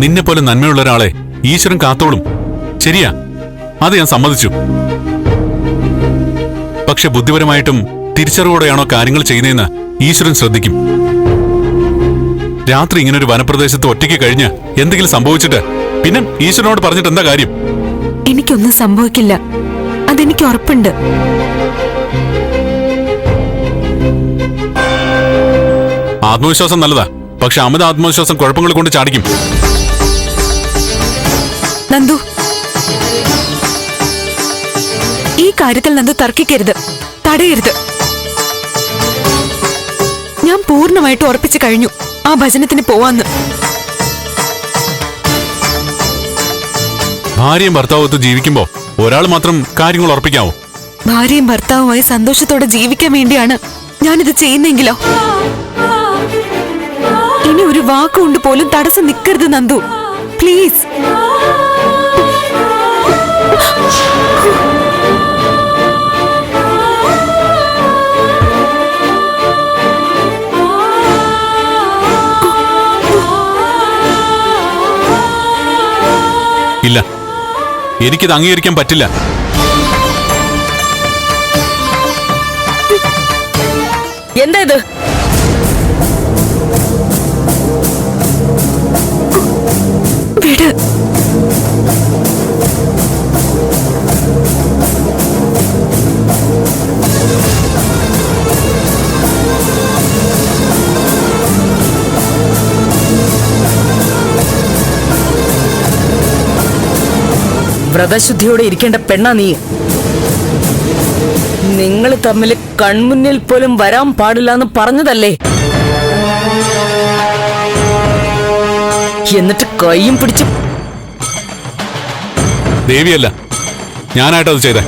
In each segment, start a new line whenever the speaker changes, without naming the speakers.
നിന്നെ പോലെ നന്മയുള്ള ഒരാളെ ഈശ്വരൻ കാത്തോളും. ശരിയാ, അത് ഞാൻ സമ്മതിച്ചു. പക്ഷെ ബുദ്ധിപരമായിട്ടും തിരിച്ചറിവോടെയാണോ കാര്യങ്ങൾ ചെയ്യുന്നതെന്ന് ഈശ്വരൻ ശ്രദ്ധിക്കും. രാത്രി ഇങ്ങനൊരു വനപ്രദേശത്ത് ഒറ്റയ്ക്ക് കഴിഞ്ഞ് എന്തെങ്കിലും സംഭവിച്ചിട്ട് പിന്നെ ഈശ്വരനോട് പറഞ്ഞിട്ട് എന്താ കാര്യം?
എനിക്കൊന്നും സംഭവിക്കില്ല, അതെനിക്ക് ഉറപ്പുണ്ട്.
ആത്മവിശ്വാസം നല്ലതാ, പക്ഷെ അമിത ആത്മവിശ്വാസം കുഴപ്പങ്ങൾ കൊണ്ട് ചാടിക്കും.
നന്ദു, ഈ കാര്യത്തിൽ നന്ദു തർക്കിക്കരുത്, തടയരുത്. ഞാൻ പൂർണ്ണമായിട്ട് ഉറപ്പിച്ചു കഴിഞ്ഞു ആ ഭജനത്തിന് പോവാന്ന്.
ഭാര്യയും ഭർത്താവത്ത് ജീവിക്കുമ്പോ ഒരാൾ മാത്രം കാര്യങ്ങൾ ഉറപ്പിക്കാവോ?
ഭാര്യയും ഭർത്താവുമായി സന്തോഷത്തോടെ ജീവിക്കാൻ വേണ്ടിയാണ് ഞാനിത് ചെയ്യുന്നെങ്കിലോ? ഇനി ഒരു വാക്കുകൊണ്ട് പോലും തടസ്സം നിൽക്കരുത് നന്ദു, പ്ലീസ്.
ഇല്ല, എനിക്കിത് അംഗീകരിക്കാൻ പറ്റില്ല.
എന്താ ഇത്?
വിട്.
വ്രതശുദ്ധിയോടെ ഇരിക്കേണ്ട പെണ്ണാ നീ. നിങ്ങൾ തമ്മിൽ കൺമുന്നിൽ പോലും വരാൻ പാടില്ല എന്ന് പറഞ്ഞതല്ലേ? എന്നിട്ട് കൈയും പിടിച്ച്.
ദേവിയല്ല, ഞാനായിട്ടത് ചെയ്തേ.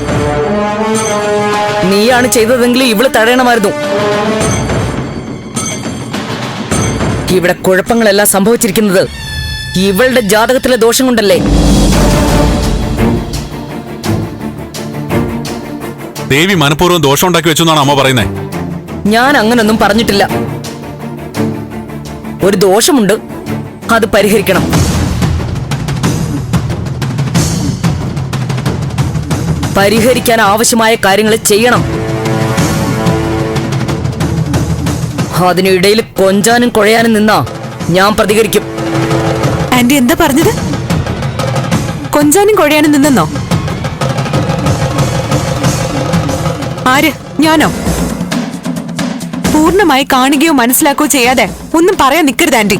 നീയാണ് ചെയ്തതെങ്കിൽ ഇവള് തടയണമായിരുന്നു. ഇവിടെ കുഴപ്പങ്ങളെല്ലാം സംഭവിച്ചിരിക്കുന്നത് ഇവളുടെ ജാതകത്തിലെ ദോഷം കൊണ്ടല്ലേ?
ദേവി മനഃപൂർവ്വം ദോഷം ഉണ്ടാക്കി വെച്ചെന്നാണ് അമ്മ പറയുന്നേ.
ഞാൻ അങ്ങനൊന്നും പറഞ്ഞിട്ടില്ല. ഒരു ദോഷമുണ്ട്, അത് പരിഹരിക്കണം. പരിഹരിക്കാൻ ആവശ്യമായ കാര്യങ്ങൾ ചെയ്യണം. അതിനിടയിൽ കൊഞ്ചാനും കുഴയാനും നിന്നാ ഞാൻ പ്രതികരിക്കും.
ആന്റി എന്താ പറഞ്ഞത്? കൊഞ്ചാനും കുഴയാനും നിന്നെന്നോ? ആര്? ഞാനോ? പൂർണ്ണമായി കാണുകയോ മനസ്സിലാക്കുകയോ ചെയ്യാതെ ഒന്നും പറയാൻ നിൽക്കരുത് ആന്റി.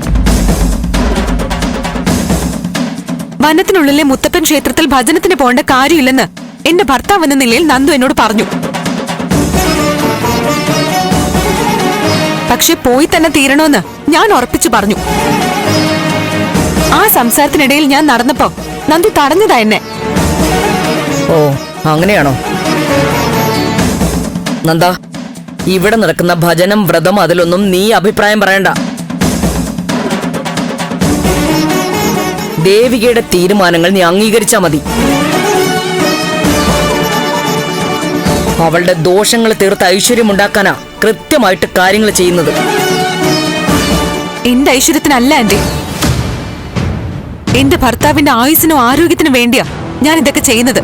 വനത്തിനുള്ളിലെ മുത്തപ്പൻ ക്ഷേത്രത്തിൽ ഭജനത്തിന് പോകേണ്ട കാര്യമില്ലെന്ന് എന്റെ ഭർത്താവ് എന്ന നിലയിൽ നന്ദു എന്നോട് പറഞ്ഞു. പക്ഷെ പോയി തന്നെ തീരണമെന്ന് ഞാൻ ഉറപ്പിച്ചു പറഞ്ഞു. ആ സംസാരത്തിനിടയിൽ ഞാൻ നടന്നപ്പോ നന്ദു തടഞ്ഞതാ എന്നെ.
ഓ, അങ്ങനെയാണോ? നന്ദ, ഇവിടെ നടക്കുന്ന ഭജനം, വ്രതം, അതിലൊന്നും നീ അഭിപ്രായം പറയണ്ട. ദേവികയുടെ തീരുമാനങ്ങൾ നീ അംഗീകരിച്ചാ മതി. അവളുടെ ദോഷങ്ങൾ തീർത്ത് ഐശ്വര്യമുണ്ടാക്കാനാ കൃത്യമായിട്ട് കാര്യങ്ങൾ ചെയ്യുന്നത്.
എന്റെ ഐശ്വര്യത്തിനല്ല ആന്റി, എന്റെ ഭർത്താവിന്റെ ആയുസ്സിനും ആരോഗ്യത്തിനും വേണ്ടിയാ ഞാൻ ഇതൊക്കെ ചെയ്യുന്നത്.